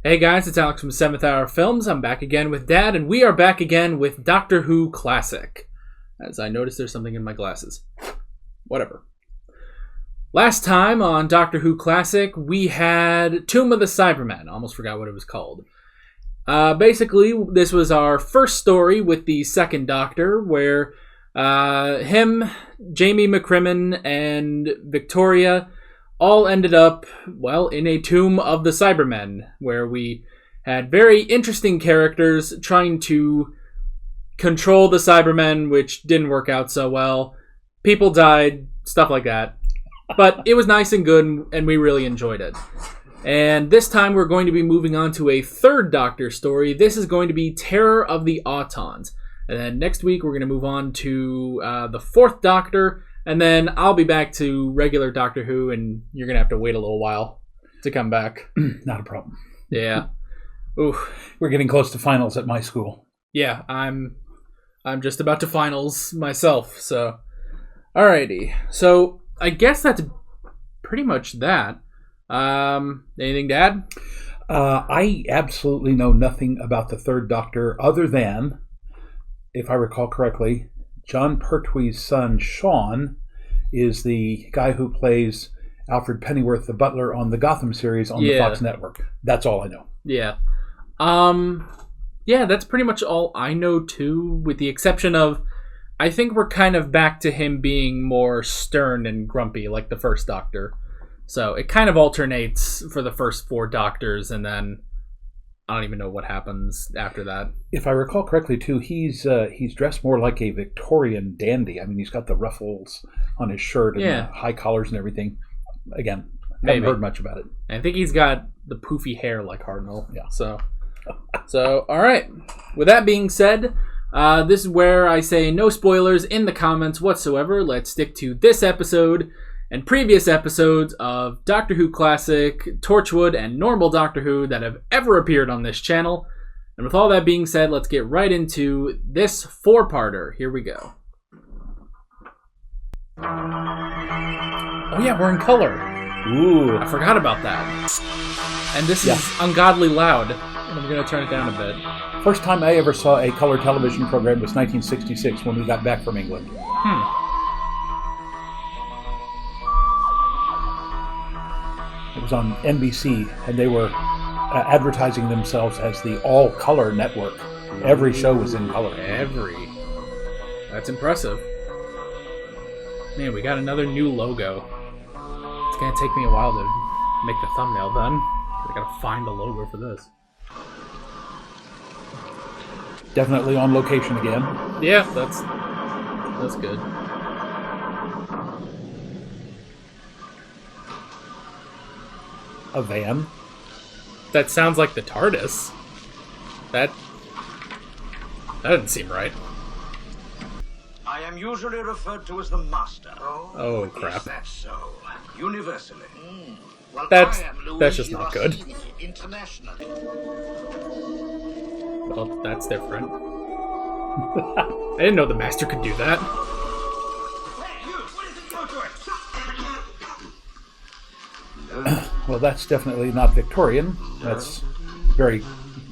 Hey guys, it's Alex from 7th Hour Films. I'm back again with Dad, and we are back again with Doctor Who Classic. As I noticed there's something in my glasses. Whatever. Last time on Doctor Who Classic, we had Tomb of the Cybermen. I almost forgot what it was called. Basically, this was our first story with the second Doctor, where him, Jamie McCrimmon, and Victoria all ended up, well, in a tomb of the Cybermen, where we had very interesting characters trying to control the Cybermen, which didn't work out so well. People died, stuff like that. But it was nice and good, and we really enjoyed it. And this time we're going to be moving on to a third Doctor story. This is going to be Terror of the Autons. And then next week we're going to move on to the fourth Doctor. And then I'll be back to regular Doctor Who, and you're going to have to wait a little while to come back. Not a problem. Yeah. Ooh. We're getting close to finals at my school. Yeah, I'm just about to finals myself, so. Alrighty. So, I guess that's pretty much that. Anything to add? I absolutely know nothing about the third Doctor other than, if I recall correctly, John Pertwee's son, Sean, is the guy who plays Alfred Pennyworth, the butler, on the Gotham series on the Fox network. That's all I know. Yeah. Yeah, that's pretty much all I know, too, with the exception of, I think we're kind of back to him being more stern and grumpy, like the first Doctor. So it kind of alternates for the first four Doctors, and then I don't even know what happens after that. If I recall correctly, too, he's dressed more like a Victorian dandy. I mean, he's got the ruffles on his shirt and the high collars and everything. Again, haven't heard much about it. I think he's got the poofy hair like Hartnell. Yeah. So all right. With that being said, this is where I say no spoilers in the comments whatsoever. Let's stick to this episode and previous episodes of Doctor Who Classic, Torchwood, and normal Doctor Who that have ever appeared on this channel. And with all that being said, let's get right into this four-parter. Here we go. Oh yeah, we're in color. Ooh. I forgot about that. And this is ungodly loud. And I'm going to turn it down a bit. First time I ever saw a color television program was 1966 when we got back from England. It was on NBC, and they were advertising themselves as the all-color network. Every show was in color. That's impressive. Man, we got another new logo. It's going to take me a while to make the thumbnail done. I got to find the logo for this. Definitely on location again. Yeah, that's good. A van? That sounds like the TARDIS. That doesn't seem right. I am usually referred to as the Master. Oh crap. Is that so? Universally. Well, that's just not good. Internationally. Well, that's different. I didn't know the Master could do that. Well, that's definitely not Victorian. That's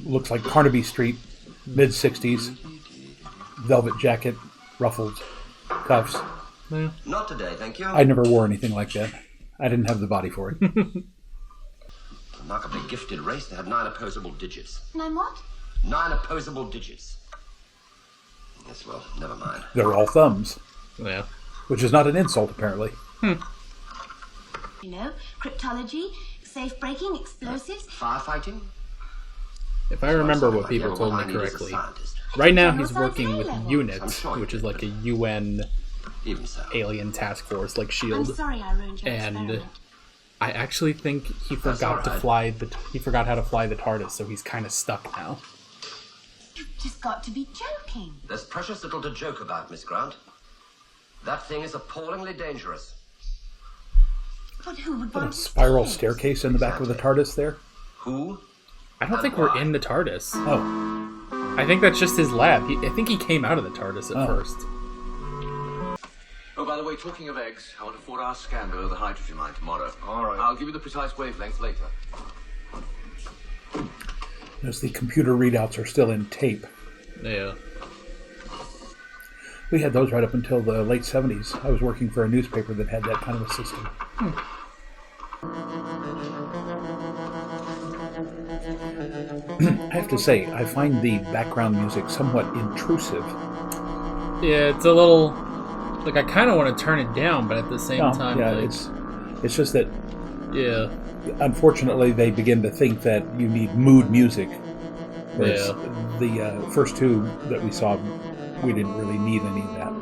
looks like Carnaby Street, mid-60s. Velvet jacket, ruffled cuffs. Yeah. Not today, thank you. I never wore anything like that. I didn't have the body for it. Remarkably gifted race. They have 9 opposable digits. 9 what? 9 opposable digits. Yes, well, never mind. They're all thumbs. Yeah. Which is not an insult, apparently. You know, cryptology, safe breaking, explosives. Firefighting? If I remember what people told me correctly, right now he's working with UNIT, which is like a UN alien task force, like S.H.I.E.L.D. I'm sorry I ruined your and experiment. I actually think he forgot to fly he forgot how to fly the TARDIS, so he's kind of stuck now. You've just got to be joking. There's precious little to joke about, Miss Grant. That thing is appallingly dangerous. But who would A want to spiral see it? staircase in the back of the TARDIS there? Who? I don't think we're in the TARDIS. Oh. I think that's just his lab. I think he came out of the TARDIS at first. Oh, by the way, talking of eggs, I want a 4-hour scan below the hydrogen line tomorrow. All right. I'll give you the precise wavelength later. As the computer readouts are still in tape. Yeah. We had those right up until the late 70s. I was working for a newspaper that had that kind of a system. I have to say, I find the background music somewhat intrusive. Yeah, it's a little... Like, I kind of want to turn it down, but at the same time... Yeah, like, it's just that... Yeah. Unfortunately, they begin to think that you need mood music. Whereas the first two that we saw, we didn't really need any of that.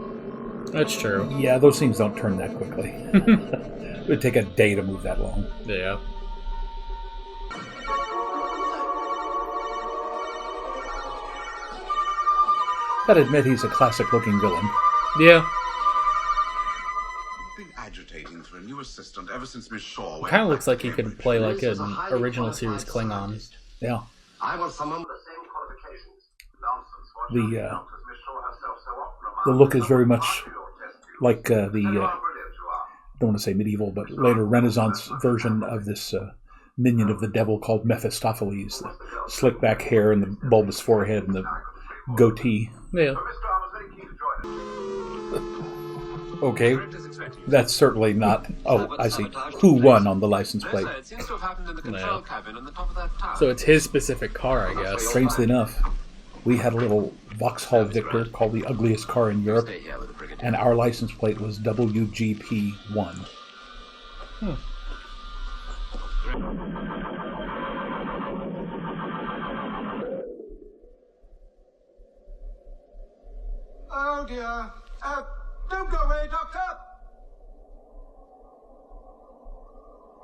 That's true. Yeah, those things don't turn that quickly. It would take a day to move that long. Yeah. Gotta admit, he's a classic-looking villain. Yeah. Been agitating for a new assistant ever since Miss Shaw went Kind of back looks like to he could Cambridge. play like This is a an highly original qualified series Klingon. scientist. Yeah. I want someone with the same qualifications. Nonsense. The look is very much like the, I don't want to say medieval, but later Renaissance version of this minion of the devil called Mephistopheles. The slick back hair and the bulbous forehead and the goatee. Yeah. Okay, that's certainly not... Oh, I see. Who won on the license plate? It seems to have happened in the control cabin on the top of that tower. So it's his specific car, I guess. Strangely enough, we had a little Vauxhall Victor called the ugliest car in Europe, Stay here with the brigadier. and our license plate was WGP1. Oh dear. Don't go away, Doctor.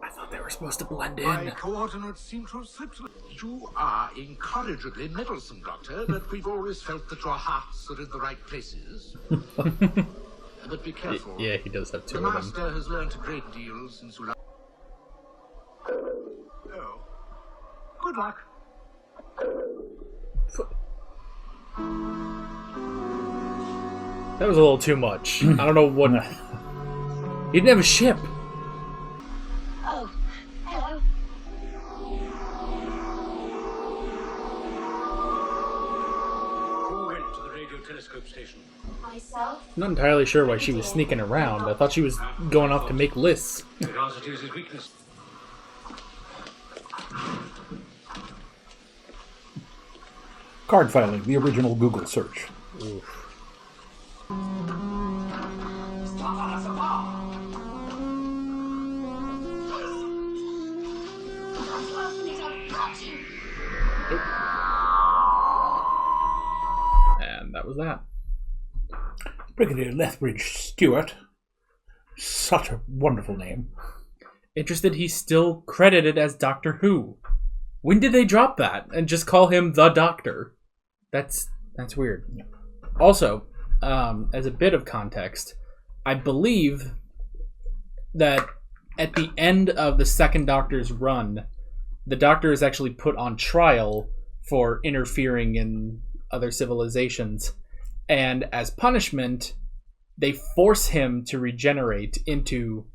I thought they were supposed to blend My in. coordinates seem to have slipped. You are incorrigibly meddlesome, Doctor, but we've always felt that your hearts are in the right places. But be careful. Yeah, he does have two The of them. Master has learned a great deal since you... Oh. Good luck. That was a little too much. I don't know what... He didn't have a ship. Oh, hello. Who went to the radio telescope station? Myself? I'm not entirely sure why she was sneaking around. I thought she was going off to make lists. Curiosity is his weakness. Card filing, the original Google search. And that was that. Brigadier Lethbridge Stewart. Such a wonderful name. Interested he's still credited as Doctor Who. When did they drop that and just call him the Doctor? That's weird. Also, as a bit of context, I believe that at the end of the second Doctor's run, the Doctor is actually put on trial for interfering in other civilizations, and as punishment, they force him to regenerate into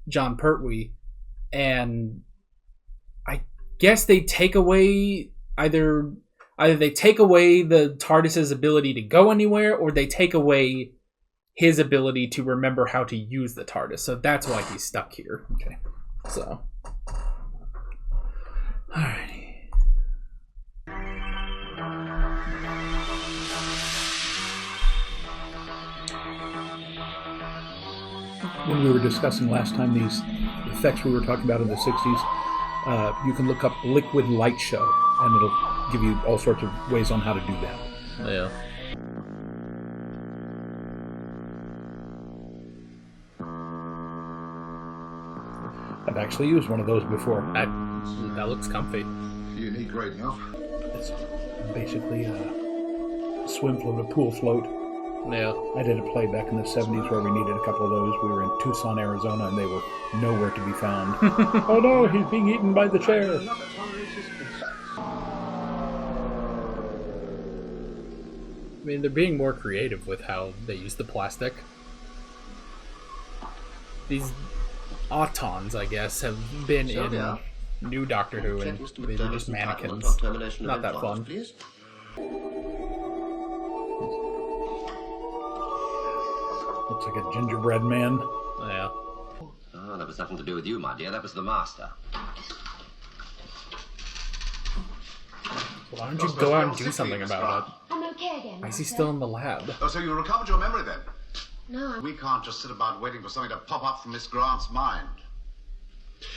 John Pertwee, and I guess they take away either they take away the TARDIS's ability to go anywhere, or they take away his ability to remember how to use the TARDIS. So that's why he's stuck here. Okay. So, alrighty. When we were discussing last time these effects we were talking about in the 60s, you can look up liquid light show, and it'll give you all sorts of ways on how to do that. Yeah. I've actually used one of those before. That looks comfy. Unique radio. It's basically a swim float, a pool float. Yeah. I did a play back in the 70s where we needed a couple of those. We were in Tucson, Arizona, and they were nowhere to be found. Oh no, he's being eaten by the chair. I mean, they're being more creative with how they use the plastic. These Autons, I guess, have been in new Doctor Who, Check and Mr. they were McDermott's just mannequins. entitlement on termination of Not that employment, fun. Please. Looks like a gingerbread man. Yeah. Oh, that was nothing to do with you, my dear. That was the master. Why don't you go out and do something about it? I'm okay again. Why is he Master. still in the lab? Oh, so you recovered your memory then? No, We can't just sit about waiting for something to pop up from Miss Grant's mind.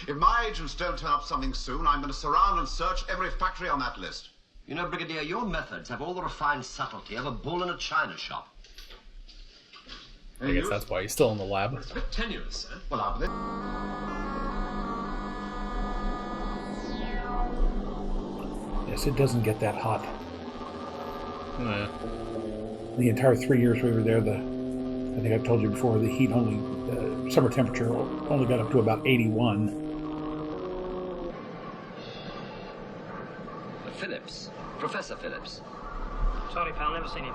If my agents don't turn up something soon, I'm going to surround and search every factory on that list. You know, Brigadier, your methods have all the refined subtlety of a bull in a china shop. I guess that's why he's still in the lab. It's a bit tenuous, sir. Well, I'll be there. Yes, it doesn't get that hot. Yeah. The entire 3 years we were there, I think I've told you before, the heat only, summer temperature only got up to about 81. Phillips. Professor Phillips. Sorry, pal, never seen him.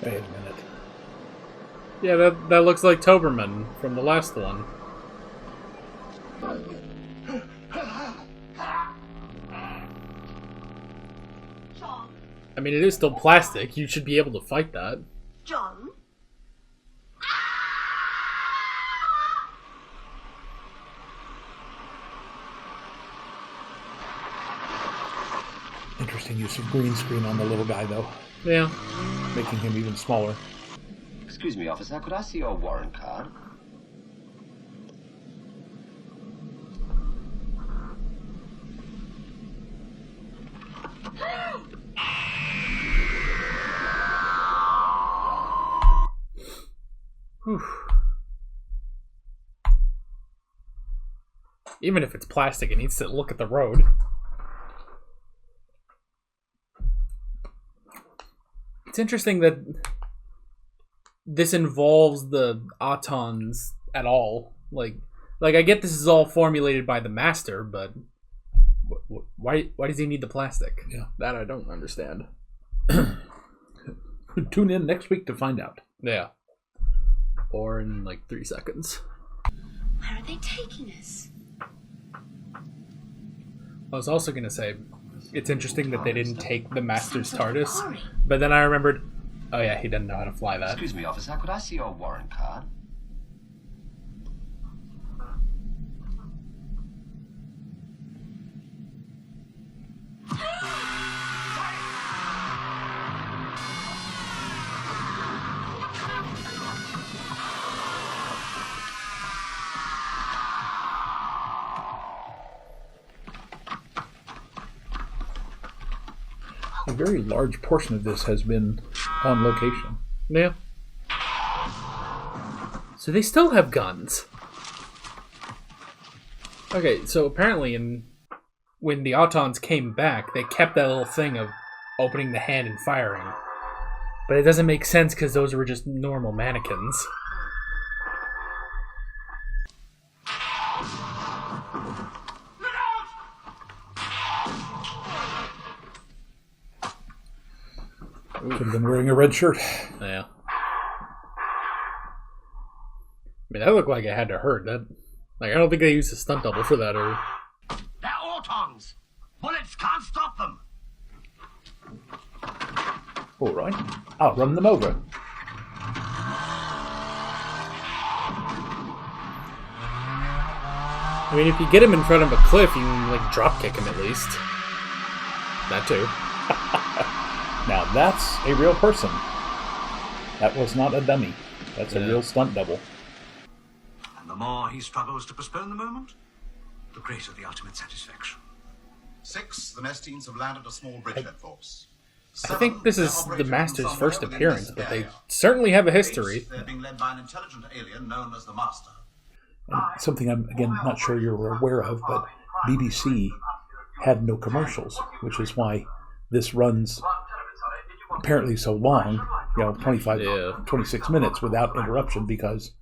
Wait a minute. Yeah, that looks like Toberman from the last one. John. I mean, it is still plastic. You should be able to fight that. John. Interesting use of green screen on the little guy, though, Yeah. making him even smaller. Excuse me, officer. Could I see your warrant card? Whew. Even if it's plastic, it needs to look at the road. It's interesting that this involves the Autons at all. Like I get this is all formulated by the master, but why does he need the plastic? Yeah. That I don't understand. Tune in next week to find out. Yeah. Or in like 3 seconds. Where are they taking us? I was also going to say, it's interesting that they didn't take the Master's Sounds like a TARDIS, quarry. but then I remembered, oh yeah, he doesn't know how to fly that. Excuse me, officer. Could I see your warrant card? A very large portion of this has been on location. Yeah. So they still have guns. Okay, so apparently when the Autons came back, they kept that little thing of opening the hand and firing. But it doesn't make sense because those were just normal mannequins. Could have been wearing a red shirt. Yeah. I mean, that looked like it had to hurt. That, like, I don't think they used a stunt double for that, or... They're Autons. Bullets can't stop them. All right, I'll run them over. I mean, if you get him in front of a cliff, you can, like, drop kick him at least. That too. Now that's a real person. That was not a dummy. That's a Yeah. real stunt double. And the more he struggles to postpone the moment, the greater the ultimate satisfaction. 6, the mess teams have landed a small bridgehead force. I think this is the Master's first appearance, but they certainly have a history. They're being led by an intelligent alien known as the Master. And something I'm, again, not sure you're aware of, but BBC had no commercials, which is why this runs apparently so long, 26 minutes without interruption, because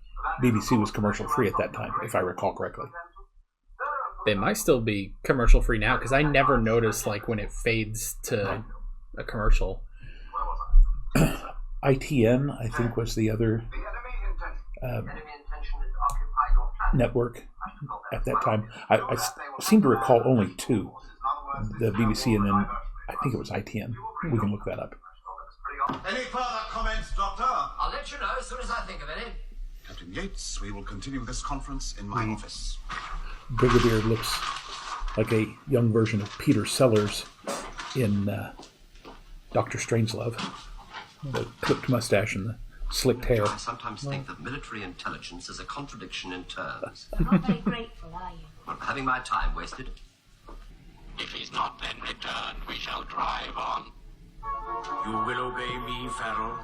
BBC was commercial free at that time, if I recall correctly. They might still be commercial free now, because I never noticed, like, when it fades to a commercial. ITN, I think, was the other network at that time. I seem to recall only two, the BBC and then I think it was ITN. We can look that up. Any further comments, Doctor? I'll let you know as soon as I think of any. Captain Yates, we will continue this conference in my office. Brigadier looks like a young version of Peter Sellers in Dr. Strangelove. The clipped mustache and the slicked hair. I sometimes think that military intelligence is a contradiction in terms. You're not very grateful, are you? Well, having my time wasted. If he's not then returned, we shall drive on. You will obey me, Farrell.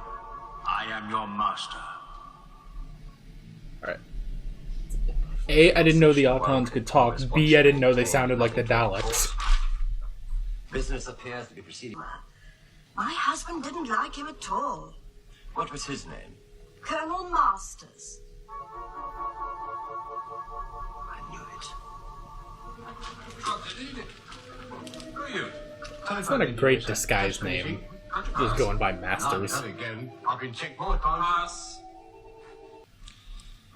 I am your master. Alright. A, I didn't know the Autons could talk. B, I didn't know they sounded like the Daleks. Business appears to be proceeding. My husband didn't like him at all. What was his name? Colonel Masters. I knew it. It's not a great disguise name. Just going by Masters. Again. I've been checked more times.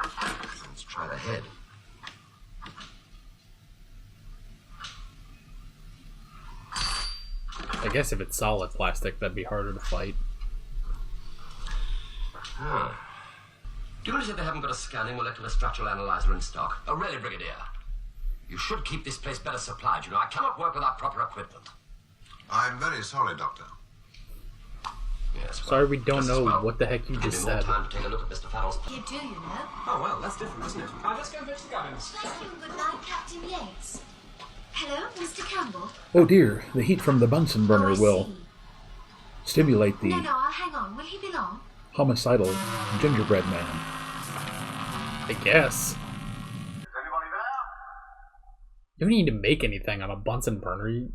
Let's try the head. I guess if it's solid plastic, that'd be harder to fight. Do you realize they haven't got a scanning molecular structural analyzer in stock? Oh, really, Brigadier? You should keep this place better supplied, you know. I cannot work without proper equipment. I'm very sorry, Doctor. Yes, well, Sorry, we don't just as know well. what the heck you just Give me more said. time to take a look at Mr. Farrell's... You do, you know. Oh, well, that's different, isn't it? Let's go and fetch the guns. Thank you and good night, Captain Yates. Hello, Mr. Campbell. Oh dear, the heat from the Bunsen burner Oh, I will see. stimulate the No, I'll hang on. Will he be long? homicidal gingerbread man. I guess. Is anybody there? You don't need to make anything on a Bunsen burner.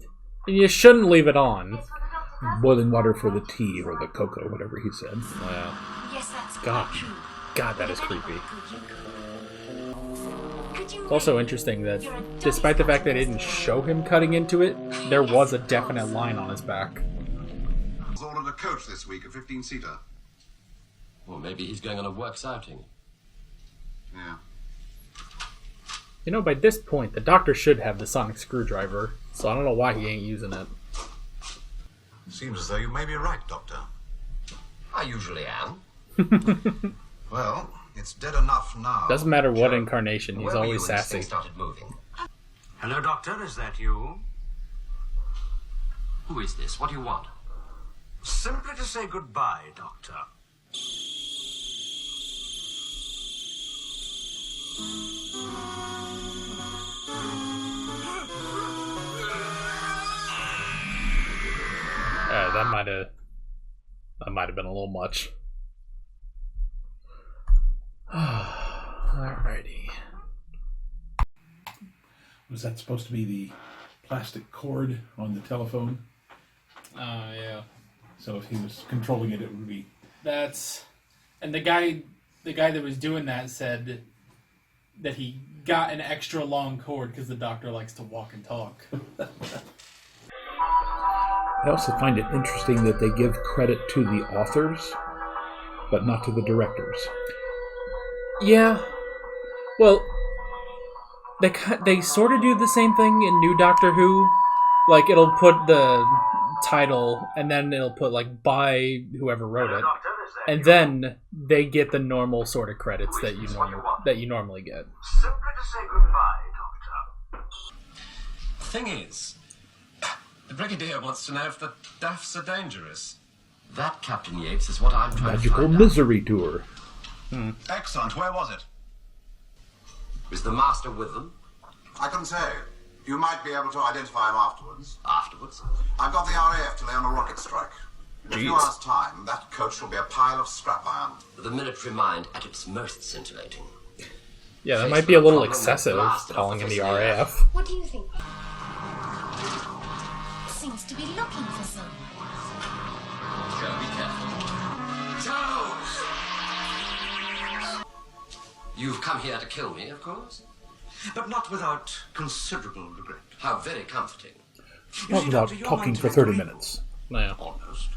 You shouldn't leave it on. Boiling water for the tea or the cocoa, whatever he said. Wow. Yes, that's God. quite true. God, that is creepy. Could you It's also interesting that, despite the fact that they didn't show him cutting into it, there was a definite line on his back. I was ordered a coach this week, a 15-seater. Well, maybe he's going on a works outing. Yeah. You know, by this point, the Doctor should have the sonic screwdriver, so I don't know why he ain't using it. Seems as though you may be right, Doctor. I usually am. Well, it's dead enough now. Doesn't matter what incarnation, he's Where were you always when this sassy. thing started moving? Hello, Doctor. Is that you? Who is this? What do you want? Simply to say goodbye, Doctor. That might have been a little much. Alrighty. Was that supposed to be the plastic cord on the telephone? Yeah. So if he was controlling it, it would be... And the guy that was doing that said that he got an extra long cord because the Doctor likes to walk and talk. I also find it interesting that they give credit to the authors, but not to the directors. Yeah. Well, they sort of do the same thing in New Doctor Who. Like, it'll put the title, and then it'll put, like, by whoever wrote it. And then they get the normal sort of credits that you normally get. Simply to say goodbye, Doctor. The thing is, the Brigadier wants to know if the daffs are dangerous. That, Captain Yates, is what I'm trying Magical to find Misery Tour. Excellent. Where was it? out. Was the Master with them? I couldn't say. You might be able to identify him afterwards. Afterwards? I've got the RAF to lay on a rocket strike. In a few Jeez. hours' time, that coach will be a pile of scrap iron. The military mind at its most scintillating. Yeah, that might be a little excessive, calling him the RAF. What do you think? Seems to be looking for someone. Joe, be careful. Joe! You've come here to kill me, of course. But not without considerable regret. How very comforting. Not without talking for 30 minutes. Yeah. Almost.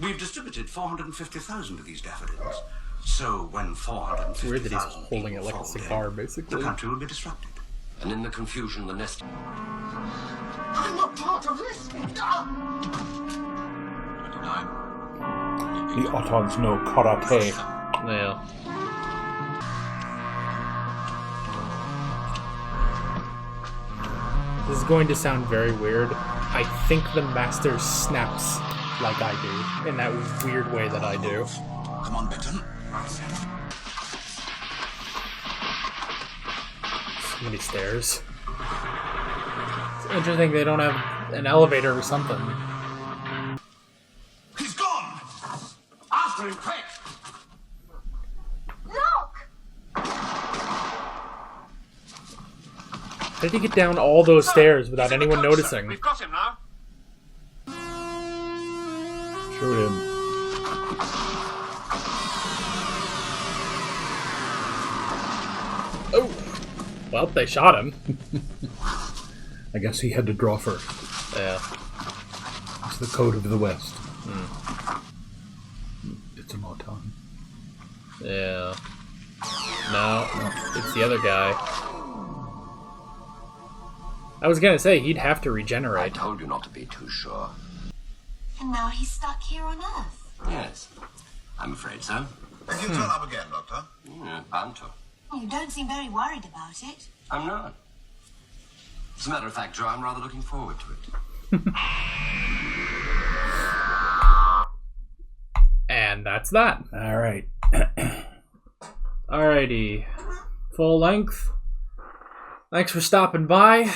We've distributed 450,000 of these daffodils. So when 450,000 It's weird that he's holding it like a fall cigar, dead, basically. the country will be disrupted. And in the confusion, the nest... I'm not part of this. 29. The Autons know karate. Yeah. This is going to sound very weird. I think the Master snaps like I do, in that weird way that I do. Come on, Benton. So many stairs. It's interesting they don't have an elevator or something. He's gone! After him, quick! Look! How did he get down all those stairs without anyone noticing? We've got him now. Shoot him. Oh! Well, they shot him. I guess he had to draw first. Yeah. It's the code of the West. It's an Auton. Yeah. No, it's the other guy. I was gonna say, he'd have to I regenerate. told you not to be too sure. And now he's stuck here on Earth. Yes, I'm afraid so. Can you turn up again, Doctor? Yeah, bound to. You don't seem very worried about it. I'm not. As a matter of fact, Joe, I'm rather looking forward to it. And that's that. All right. Alrighty. Full length. Thanks for stopping by.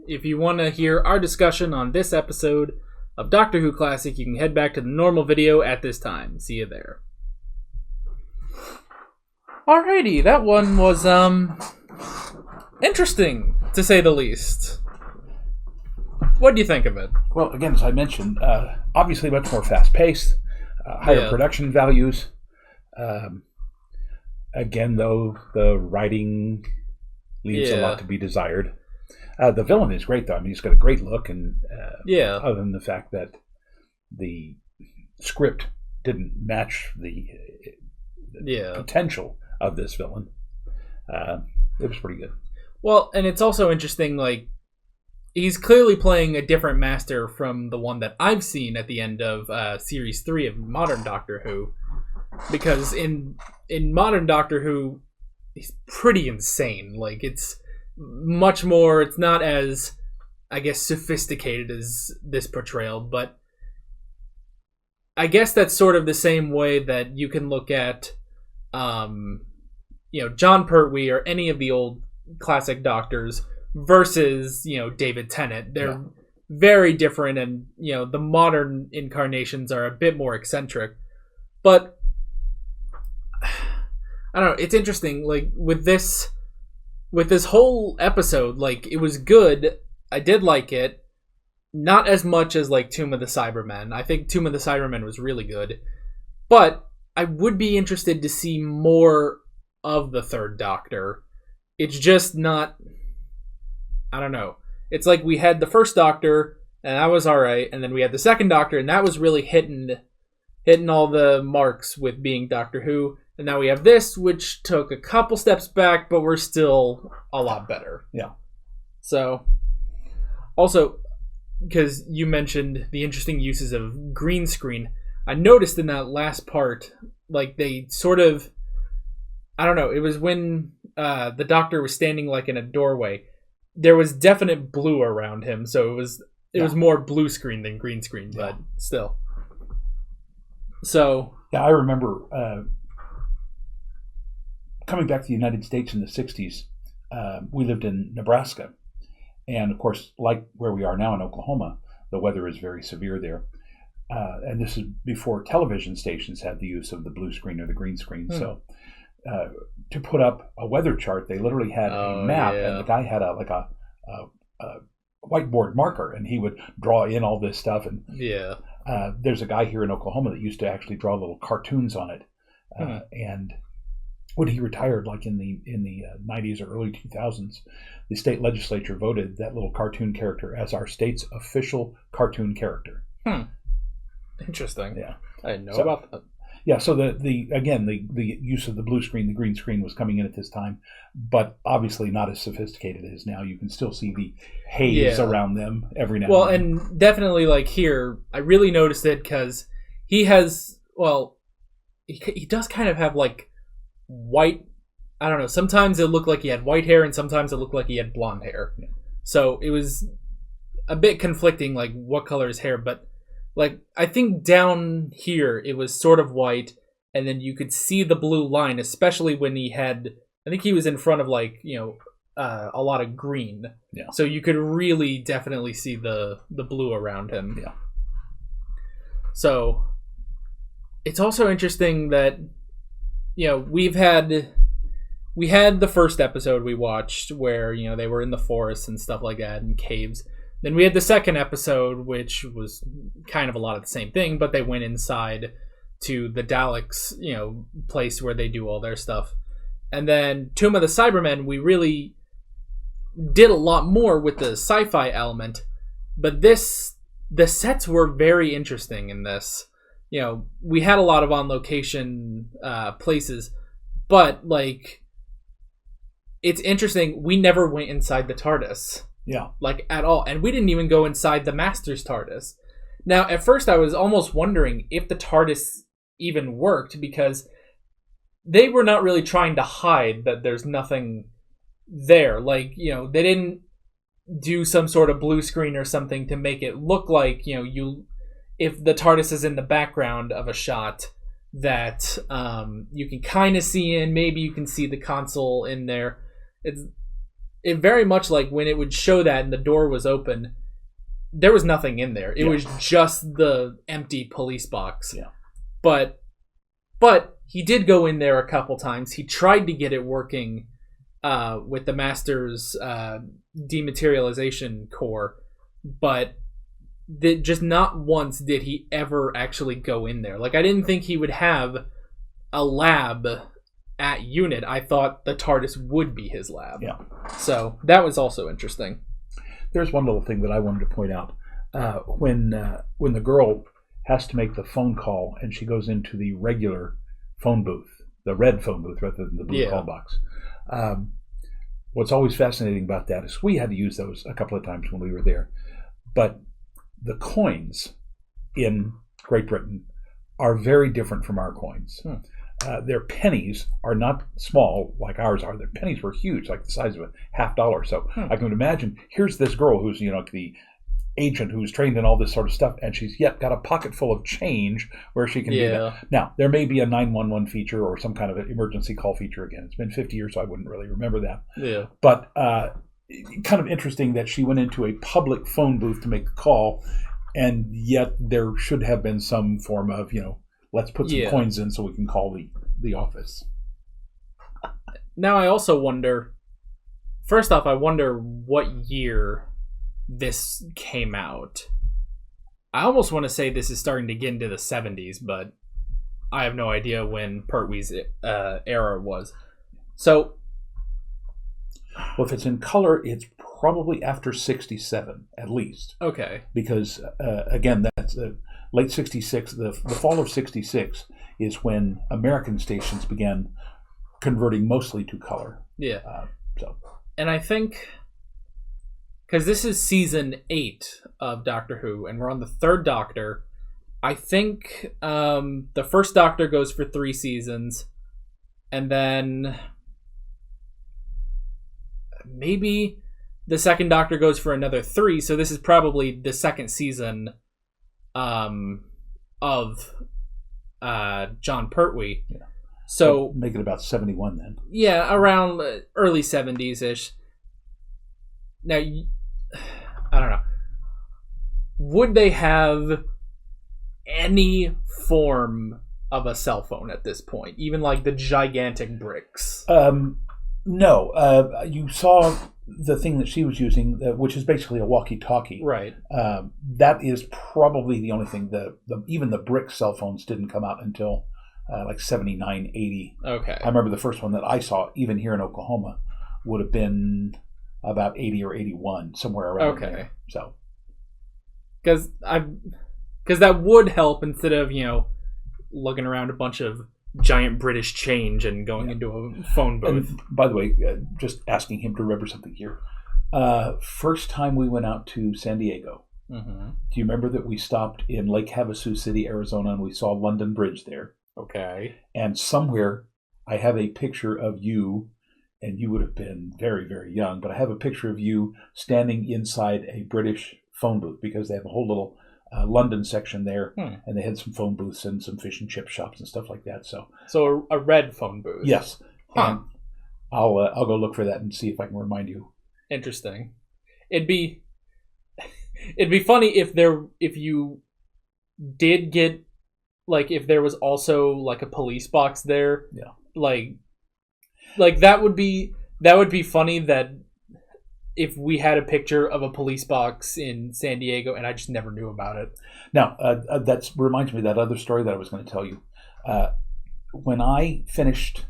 If you want to hear our discussion on this episode of Doctor Who Classic, you can head back to the normal video at this time. See you there. Alrighty, that one was interesting, to say the least. What do you think of it? Well, again, as I mentioned, obviously much more fast-paced, higher production values. Again, though, the writing leaves a lot to be desired. The villain is great, though. I mean, he's got a great look, and other than the fact that the script didn't match the potential of this villain, it was pretty good. Well, and it's also interesting, like, he's clearly playing a different Master from the one that I've seen at the end of Series 3 of modern Doctor Who. Because in modern Doctor Who, he's pretty insane. Like, it's much more, it's not as, I guess, sophisticated as this portrayal, but I guess that's sort of the same way that you can look at, John Pertwee or any of the old classic Doctors versus, David Tennant. They're very different, and, the modern incarnations are a bit more eccentric. But I don't know, it's interesting, like, with this whole episode, like, it was good. I did like it. Not as much as, like, Tomb of the Cybermen. I think Tomb of the Cybermen was really good. But I would be interested to see more of the Third Doctor. It's just not, I don't know. It's like we had the first Doctor, and that was alright, and then we had the second Doctor, and that was really hitting all the marks with being Doctor Who. And now we have this, which took a couple steps back, but we're still a lot better. Yeah. So, also, because you mentioned the interesting uses of green screen, I noticed in that last part, like, they sort of, I don't know, it was when the Doctor was standing, like, in a doorway. There was definite blue around him, so it was more blue screen than green screen, but still. So... Yeah, I remember... coming back to the United States in the 60s, we lived in Nebraska. And, of course, like where we are now in Oklahoma, the weather is very severe there. And this is before television stations had the use of the blue screen or the green screen. So to put up a weather chart, they literally had a map, and the guy had a whiteboard marker, and he would draw in all this stuff. And there's a guy here in Oklahoma that used to actually draw little cartoons on it. And when he retired, like in the 90s or early 2000s, the state legislature voted that little cartoon character as our state's official cartoon character. Interesting. Yeah. I didn't know about that. Yeah, so the use of the blue screen, the green screen was coming in at this time, but obviously not as sophisticated as now. You can still see the haze around them every now Well, and then. and definitely like here, I really noticed it because he has, well, he does kind of have like white, I don't know, sometimes it looked like he had white hair and sometimes it looked like he had blonde hair. Yeah. So it was a bit conflicting, like what color his hair, but like, I think down here it was sort of white, and then you could see the blue line, especially when he had, I think he was in front of like, a lot of green. Yeah. So you could really definitely see the blue around him. Yeah. So it's also interesting that, we had the first episode we watched where, they were in the forest and stuff like that and caves. Then we had the second episode, which was kind of a lot of the same thing, but they went inside to the Daleks, place where they do all their stuff. And then Tomb of the Cybermen, we really did a lot more with the sci-fi element, but the sets were very interesting in this. We had a lot of on-location places, but, like, it's interesting, we never went inside the TARDIS. Yeah. Like, at all. And we didn't even go inside the Master's TARDIS. Now, at first I was almost wondering if the TARDIS even worked, because they were not really trying to hide that there's nothing there. Like, they didn't do some sort of blue screen or something to make it look like, if the TARDIS is in the background of a shot, that you can kind of see in, maybe you can see the console in there. It very much like when it would show that and the door was open, there was nothing in there. It was just the empty police box. Yeah. But he did go in there a couple times. He tried to get it working with the Master's dematerialization core, but just not once did he ever actually go in there. Like, I didn't think he would have a lab at UNIT. I thought the TARDIS would be his lab. Yeah. So that was also interesting. There's one little thing that I wanted to point out. When the girl has to make the phone call and she goes into the regular phone booth, the red phone booth rather than the blue call box. What's always fascinating about that is we had to use those a couple of times when we were there. But the coins in Great Britain are very different from our coins. Their pennies are not small like ours are. Their pennies were huge, like the size of a $50. So I can imagine, here's this girl who's, the agent who's trained in all this sort of stuff, and she's yet got a pocket full of change where she can do that. Now, there may be a 911 feature or some kind of an emergency call feature again. It's been 50 years, so I wouldn't really remember that. Yeah. But kind of interesting that she went into a public phone booth to make the call, and yet there should have been some form of, let's put some coins in so we can call the office. Now I also wonder, first off, I wonder what year this came out. I almost want to say this is starting to get into the 70s, but I have no idea when Pertwee's era was. So, well, if it's in color, it's probably after 67, at least. Okay. Because, again, that's late 66, the fall of 66 is when American stations began converting mostly to color. Yeah. And I think, because this is season 8 of Doctor Who, and we're on the third Doctor, I think the first Doctor goes for 3 seasons, and then maybe the second Doctor goes for another 3, so this is probably the second season of John Pertwee. Yeah. So make it about 71 then. Yeah, around early 70s-ish. Now, I don't know. Would they have any form of a cell phone at this point? Even like the gigantic bricks? No. You saw the thing that she was using, which is basically a walkie-talkie. Right. That is probably the only thing. Even the brick cell phones didn't come out until like 79, 80. Okay. I remember the first one that I saw, even here in Oklahoma, would have been about 80 or 81, somewhere around there. So, because Because that would help instead of, lugging around a bunch of giant British change and going into a phone booth. And by the way, just asking him to remember something here. First time we went out to San Diego, Mm-hmm. do you remember that we stopped in Lake Havasu City, Arizona, and we saw London Bridge there? Okay. And somewhere I have a picture of you, and you would have been very, very young, but I have a picture of you standing inside a British phone booth because they have a whole little London section there, and they had some phone booths and some fish and chip shops and stuff like that. So a red phone booth. Yes, and I'll go look for that and see if I can remind you. Interesting. It'd be funny if you did get, like, if there was also like a police box there. Yeah. Like that would be funny, that if we had a picture of a police box in San Diego and I just never knew about it. Now, that reminds me of that other story that I was going to tell you. When I finished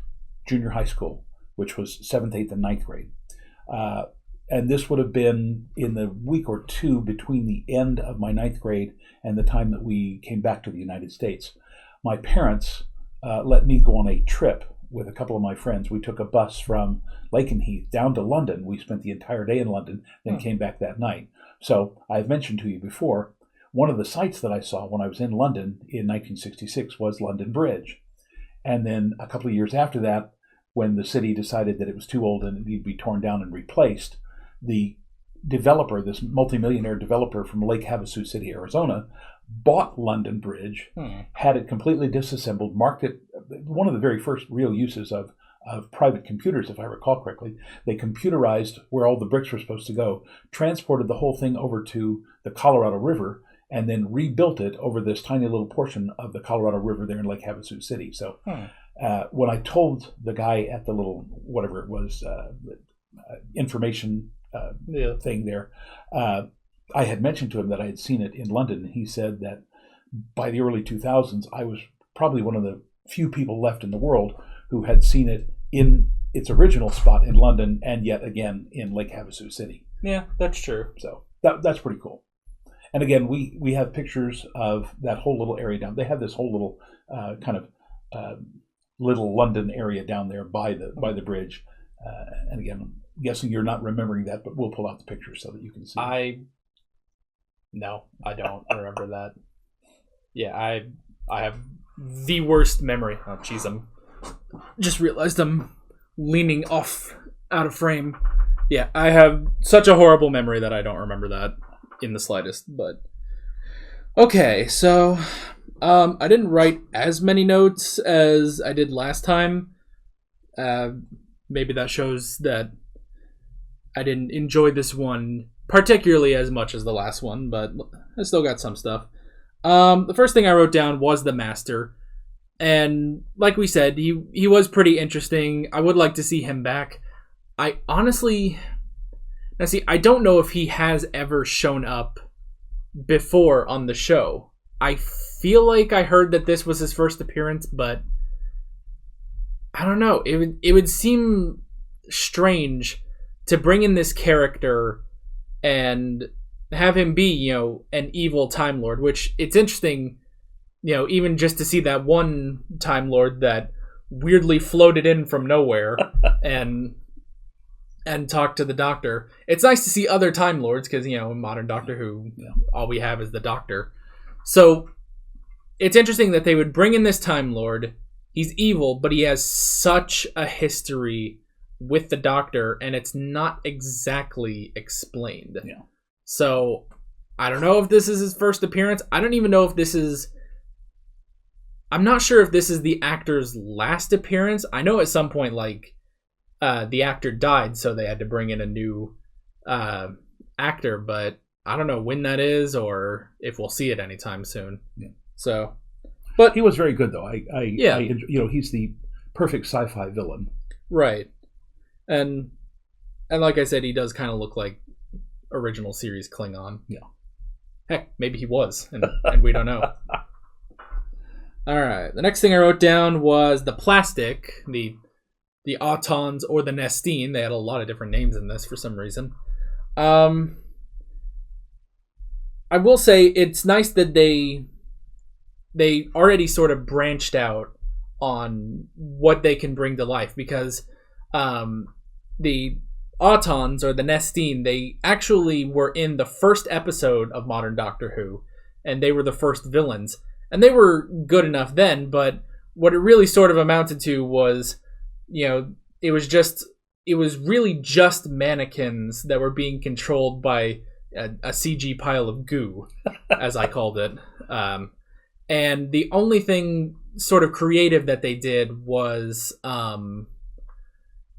junior high school, which was 7th, 8th, and 9th grade, and this would have been in the week or two between the end of my 9th grade and the time that we came back to the United States, my parents let me go on a trip with a couple of my friends. We took a bus from Lakenheath down to London. We spent the entire day in London, then came back that night. So I've mentioned to you before, one of the sights that I saw when I was in London in 1966 was London Bridge. And then a couple of years after that, when the city decided that it was too old and it needed to be torn down and replaced, the developer, this multimillionaire developer from Lake Havasu City, Arizona, bought London Bridge, had it completely disassembled, marked it. One of the very first real uses of private computers, if I recall correctly, they computerized where all the bricks were supposed to go, transported the whole thing over to the Colorado River, and then rebuilt it over this tiny little portion of the Colorado River there in Lake Havasu City. So when I told the guy at the little, whatever it was, information thing there, I had mentioned to him that I had seen it in London, and he said that by the early 2000s, I was probably one of the few people left in the world who had seen it in its original spot in London, and yet again in Lake Havasu City. Yeah, that's true. So that's pretty cool. And again, we have pictures of that whole little area down. They have this whole little kind of little London area down there by the bridge. And again, I'm guessing you're not remembering that, but we'll pull out the pictures so that you can see. No, I don't remember that. Yeah, I have the worst memory. Oh, jeez, I'm just realized I'm leaning off out of frame. Yeah, I have such a horrible memory that I don't remember that in the slightest. But okay, so I didn't write as many notes as I did last time. Maybe that shows that I didn't enjoy this one particularly as much as the last one, but I still got some stuff. The first thing I wrote down was the Master, and like we said, he was pretty interesting. I would like to see him back. I honestly, I don't know if he has ever shown up before on the show. I feel like I heard that this was his first appearance, but I don't know. It would seem strange to bring in this character and have him be, an evil Time Lord, which it's interesting, even just to see that one Time Lord that weirdly floated in from nowhere and talked to the Doctor. It's nice to see other Time Lords because, in modern Doctor Who, all we have is the Doctor. So it's interesting that they would bring in this Time Lord. He's evil, but he has such a history with the Doctor, and it's not exactly explained. Yeah. So I don't know if this is his first appearance. I don't even know if this is... I'm not sure if this is the actor's last appearance. I know at some point, the actor died, so they had to bring in a new actor, but I don't know when that is or if we'll see it anytime soon. Yeah. So, but he was very good, though. Yeah. He's the perfect sci-fi villain. Right. And like I said, he does kind of look like original series Klingon. Yeah. Heck, maybe he was, and we don't know. All right. The next thing I wrote down was the plastic, the Autons or the Nestine. They had a lot of different names in this for some reason. I I will say it's nice that they already sort of branched out on what they can bring to life, because the Autons, or the Nestine, they actually were in the first episode of modern Doctor Who, and they were the first villains. And they were good enough then, but what it really sort of amounted to was, it was really just mannequins that were being controlled by a CG pile of goo, as I called it. And the only thing sort of creative that they did was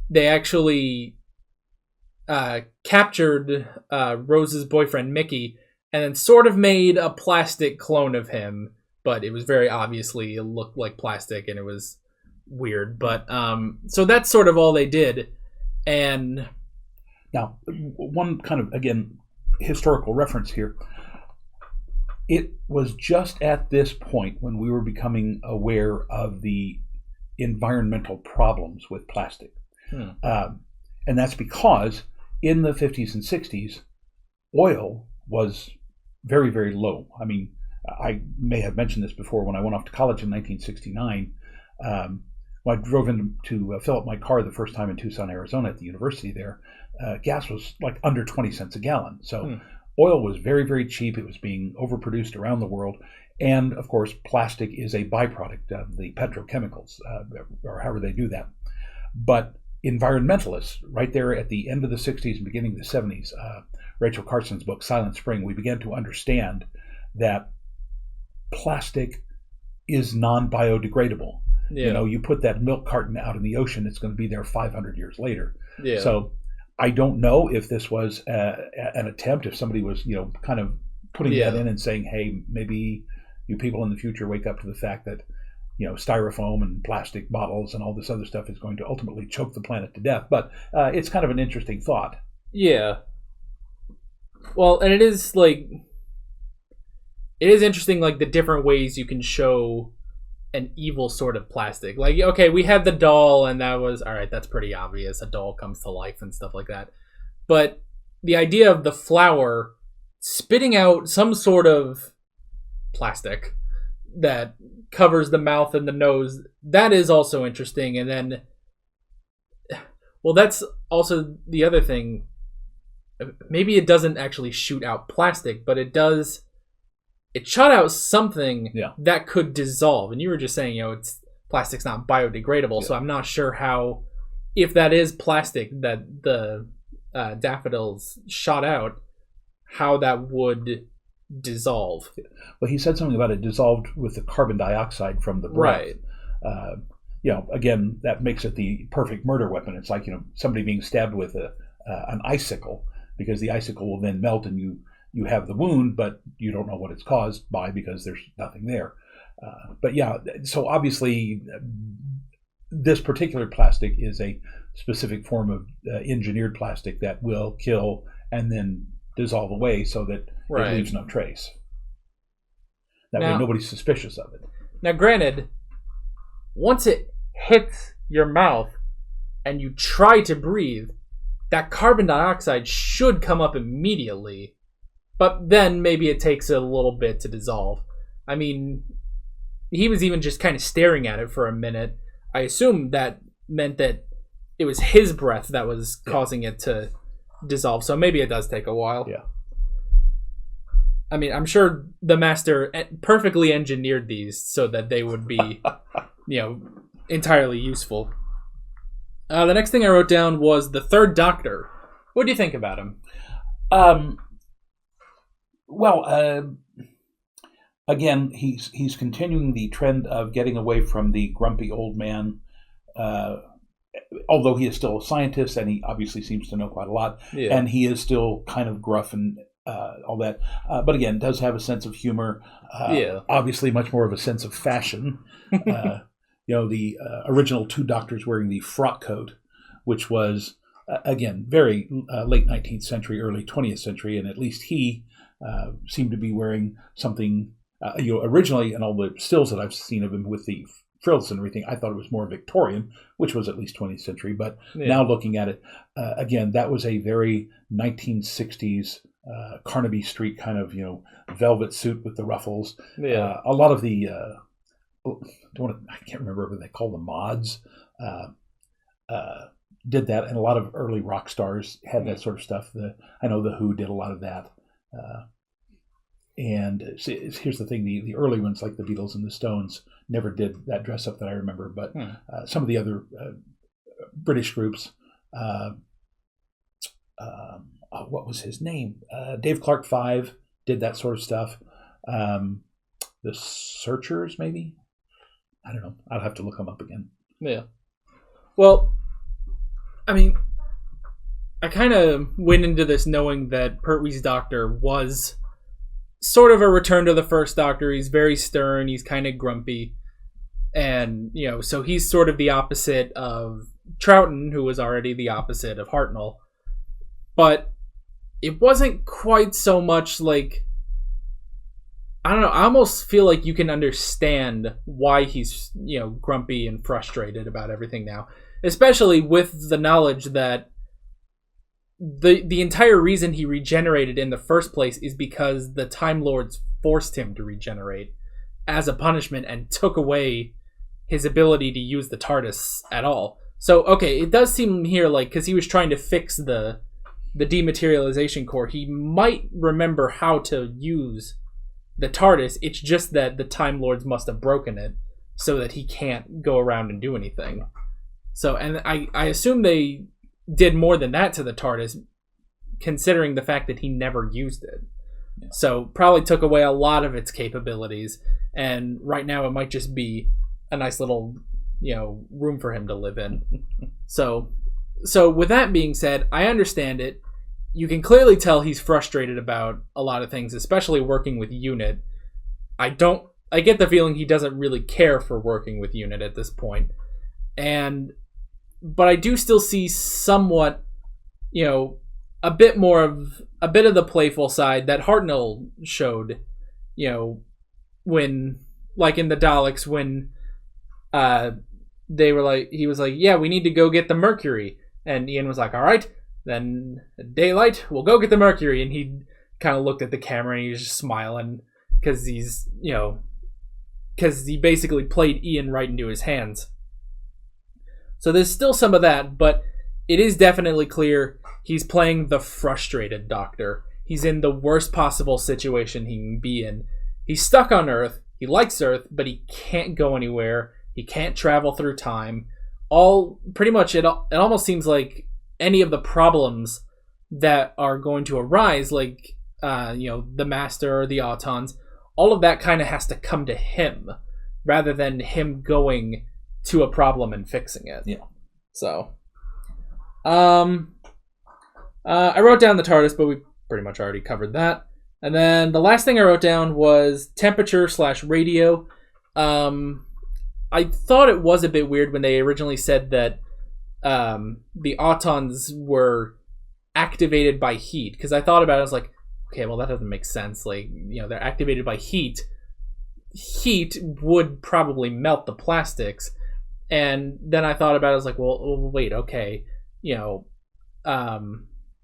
they actually captured Rose's boyfriend Mickey and then sort of made a plastic clone of him, but it was very obviously, it looked like plastic and it was weird. But so that's sort of all they did. And now, one kind of, again, historical reference here. It was just at this point when we were becoming aware of the environmental problems with plastic. And that's because in the 50s and 60s, oil was very, very low. I mean, I may have mentioned this before. When I went off to college in 1969, when I drove in to fill up my car the first time in Tucson, Arizona at the university there, gas was like under 20 cents a gallon. So oil was very, very cheap. It was being overproduced around the world. And, of course, plastic is a byproduct of the petrochemicals, or however they do that. But environmentalists, right there at the end of the 60s and beginning of the 70s, Rachel Carson's book, Silent Spring, we began to understand that plastic is non-biodegradable. Yeah. You put that milk carton out in the ocean, it's going to be there 500 years later. Yeah. So I don't know if this was an attempt, if somebody was, kind of putting that in and saying, hey, maybe you people in the future wake up to the fact that, styrofoam and plastic bottles and all this other stuff is going to ultimately choke the planet to death. But it's kind of an interesting thought. Yeah. Well, and it is interesting, like, the different ways you can show an evil sort of plastic. Like, okay, we had the doll, and that was, all right, that's pretty obvious. A doll comes to life and stuff like that. But the idea of the flower spitting out some sort of plastic that covers the mouth and the nose, that is also interesting. And then, well, that's also the other thing. Maybe it doesn't actually shoot out plastic, but it does. It shot out something that could dissolve. And you were just saying, plastic's not biodegradable. So I'm not sure how, if that is plastic that the daffodils shot out, how that would dissolve. Well, he said something about it dissolved with the carbon dioxide from the breath. Right. Again, that makes it the perfect murder weapon. It's like, somebody being stabbed with an icicle, because the icicle will then melt and you have the wound, but you don't know what it's caused by because there's nothing there. So obviously this particular plastic is a specific form of engineered plastic that will kill and then dissolve away so that it leaves no trace. That way nobody's suspicious of it. Now, granted, once it hits your mouth and you try to breathe, that carbon dioxide should come up immediately. But then maybe it takes a little bit to dissolve. I mean, he was even just kind of staring at it for a minute. I assume that meant that it was his breath that was causing it to dissolve. So maybe it does take a while. Yeah. I mean, I'm sure the master perfectly engineered these so that they would be, entirely useful. The next thing I wrote down was the Third Doctor. What do you think about him? Again, he's continuing the trend of getting away from the grumpy old man, although he is still a scientist and he obviously seems to know quite a lot, and he is still kind of gruff and all that. But again, does have a sense of humor, obviously much more of a sense of fashion. The original two doctors wearing the frock coat, which was, again, very late 19th century, early 20th century, and at least he seemed to be wearing something, originally, and all the stills that I've seen of him with the frills and everything, I thought it was more Victorian, which was at least 20th century. But now looking at it, again, that was a very 1960s Carnaby Street kind of, velvet suit with the ruffles. Yeah. A lot of the, I can't remember what they call the mods, did that, and a lot of early rock stars had that sort of stuff. I know the Who did a lot of that. And here's the thing: the early ones, like the Beatles and the Stones, never did that dress up that I remember. But some of the other British groups, what was his name? Dave Clark 5 did that sort of stuff. The Searchers, maybe. I don't know. I'll have to look them up again. Yeah. Well, I mean, I kind of went into this knowing that Pertwee's Doctor was sort of a return to the first Doctor. He's very stern. He's kind of grumpy. And, so he's sort of the opposite of Troughton, who was already the opposite of Hartnell. But it wasn't quite so much like... I don't know. I almost feel like you can understand why he's, grumpy and frustrated about everything now. Especially with the knowledge that the entire reason he regenerated in the first place is because the Time Lords forced him to regenerate as a punishment and took away his ability to use the TARDIS at all. So, okay, it does seem here like, because he was trying to fix the dematerialization core, he might remember how to use the TARDIS. It's just that the Time Lords must have broken it so that he can't go around and do anything. So, and I assume they did more than that to the TARDIS, considering the fact that he never used it. Yeah. So, probably took away a lot of its capabilities, and right now it might just be a nice little, room for him to live in. So with that being said, I understand it. You can clearly tell he's frustrated about a lot of things, especially working with UNIT. I get the feeling he doesn't really care for working with UNIT at this point. But I do still see somewhat, a bit of the playful side that Hartnell showed, when, like in the Daleks, when he was like, yeah, we need to go get the Mercury. And Ian was like, all right, then daylight, we'll go get the Mercury. And he kind of looked at the camera and he was just smiling because because he basically played Ian right into his hands. So there's still some of that, but it is definitely clear he's playing the frustrated Doctor. He's in the worst possible situation he can be in. He's stuck on Earth. He likes Earth, but he can't go anywhere. He can't travel through time. Pretty much it almost seems like any of the problems that are going to arise, like the Master or the Autons, all of that kind of has to come to him rather than him going to a problem and fixing it. Yeah. So, I wrote down the TARDIS, but we pretty much already covered that. And then the last thing I wrote down was temperature/radio. I thought it was a bit weird when they originally said that the Autons were activated by heat, because I thought about it, I was like, okay, well, that doesn't make sense. Like, they're activated by heat. Heat would probably melt the plastics. And then I thought about it, I was like, well wait, okay.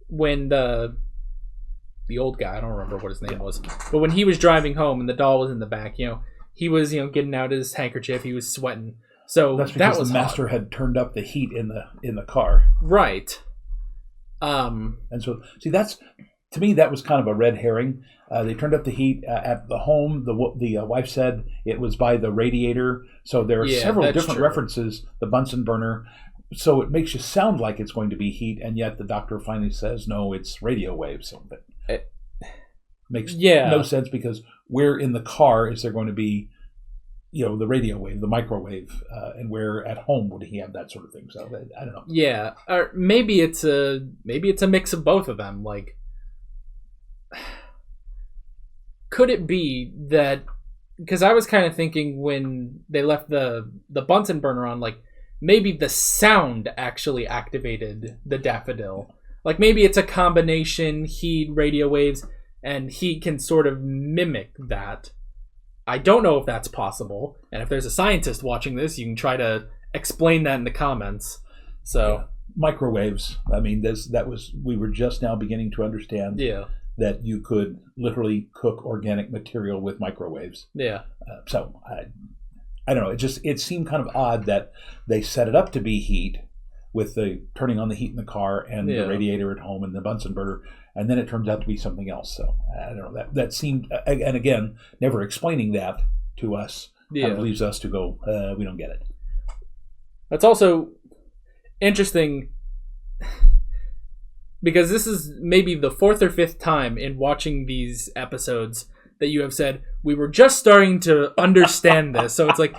When the old guy, I don't remember what his name was, but when he was driving home and the doll was in the back, he was, getting out his handkerchief, he was sweating. So that's because that was the Master had turned up the heat in the car. Right. And so, see, to me, that was kind of a red herring. They turned up the heat at the home. The wife said it was by the radiator. So there are several different references, the Bunsen burner. So it makes you sound like it's going to be heat, and yet the Doctor finally says, no, it's radio waves. So it makes no sense, because where in the car is there going to be, the radio wave, the microwave, and where at home would he have that sort of thing? So I don't know. Yeah, or maybe it's a mix of both of them. Like, could it be that? Because I was kind of thinking when they left the Bunsen burner on, like, maybe the sound actually activated the daffodil. Like, maybe it's a combination, heat, radio waves, and he can sort of mimic that. I don't know if that's possible, and if there's a scientist watching this, you can try to explain that in the comments. So microwaves. I mean, we were just now beginning to understand. Yeah. that you could literally cook organic material with microwaves. Yeah. So I don't know. It seemed kind of odd that they set it up to be heat with the turning on the heat in the car and the radiator at home and the Bunsen burner, and then it turns out to be something else. So I don't know. That seemed, and again, never explaining that to us kind of leaves us to go, we don't get it. That's also interesting because this is maybe the fourth or fifth time in watching these episodes that you have said, we were just starting to understand this. So it's like,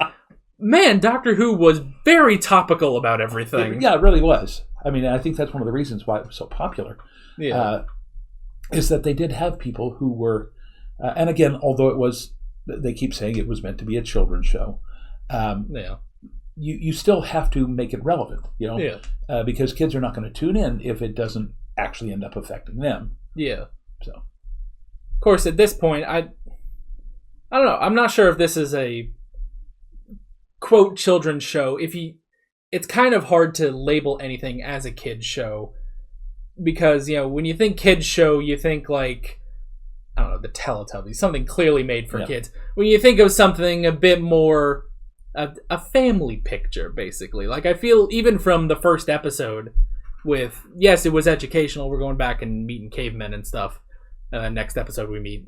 man, Doctor Who was very topical about everything. Yeah, it really was. I mean, I think that's one of the reasons why it was so popular. Yeah. Is that they did have people who were, and again, although it was, they keep saying it was meant to be a children's show. You still have to make it relevant, because kids are not going to tune in if it doesn't actually end up affecting them. Yeah. So, of course, at this point, I don't know. I'm not sure if this is a quote children's show. It's kind of hard to label anything as a kid's show because when you think kids show, you think like, I don't know, the Teletubbies, something clearly made for kids. When you think of something a bit more a family picture, basically. Like I feel even from the first episode with, yes, it was educational. We're going back and meeting cavemen and stuff. Next episode we meet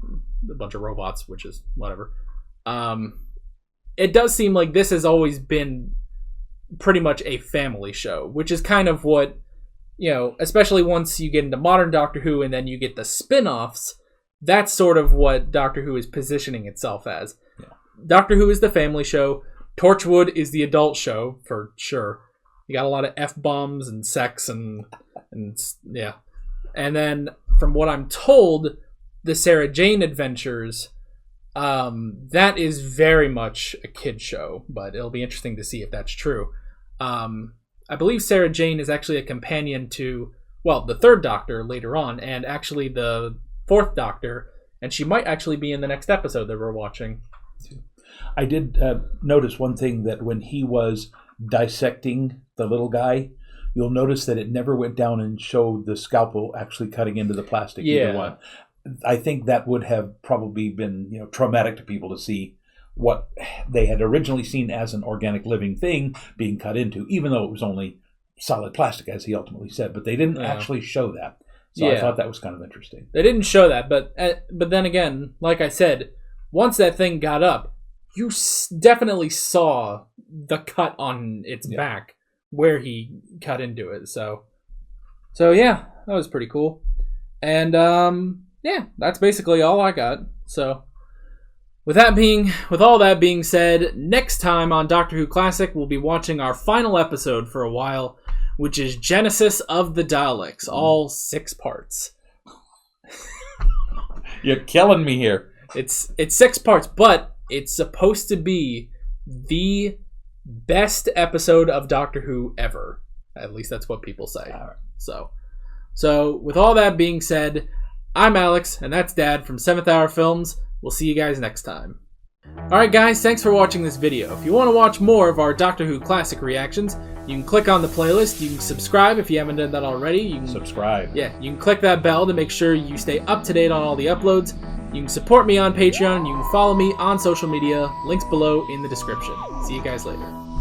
a bunch of robots, which is whatever. It does seem like this has always been pretty much a family show, which is kind of what, especially once you get into modern Doctor Who and then you get the spin-offs, that's sort of what Doctor Who is positioning itself as. Yeah. Doctor Who is the family show. Torchwood is the adult show, for sure. You got a lot of F-bombs and sex and yeah. And then, from what I'm told, the Sarah Jane Adventures, that is very much a kid show, but it'll be interesting to see if that's true. I believe Sarah Jane is actually a companion to, the third Doctor later on, and actually the fourth Doctor, and she might actually be in the next episode that we're watching. I did notice one thing, that when he was dissecting the little guy, you'll notice that it never went down and showed the scalpel actually cutting into the plastic. Either one. I think that would have probably been traumatic to people to see what they had originally seen as an organic living thing being cut into, even though it was only solid plastic, as he ultimately said. But they didn't actually show that. So I thought that was kind of interesting. They didn't show that, but then again, like I said, once that thing got up, you definitely saw the cut on its back where he cut into it. So yeah, that was pretty cool. And that's basically all I got. So with all that being said, next time on Doctor Who Classic, we'll be watching our final episode for a while, which is Genesis of the Daleks, all 6 parts. You're killing me here. It's 6 parts, but it's supposed to be the best episode of Doctor Who ever. At least that's what people say. So with all that being said, I'm Alex, and that's Dad from 7th Hour Films. We'll see you guys next time. Alright guys, thanks for watching this video. If you want to watch more of our Doctor Who Classic reactions, you can click on the playlist. You can subscribe if you haven't done that already. You can subscribe. Yeah, you can click that bell to make sure you stay up to date on all the uploads. You can support me on Patreon. You can follow me on social media. Links below in the description. See you guys later.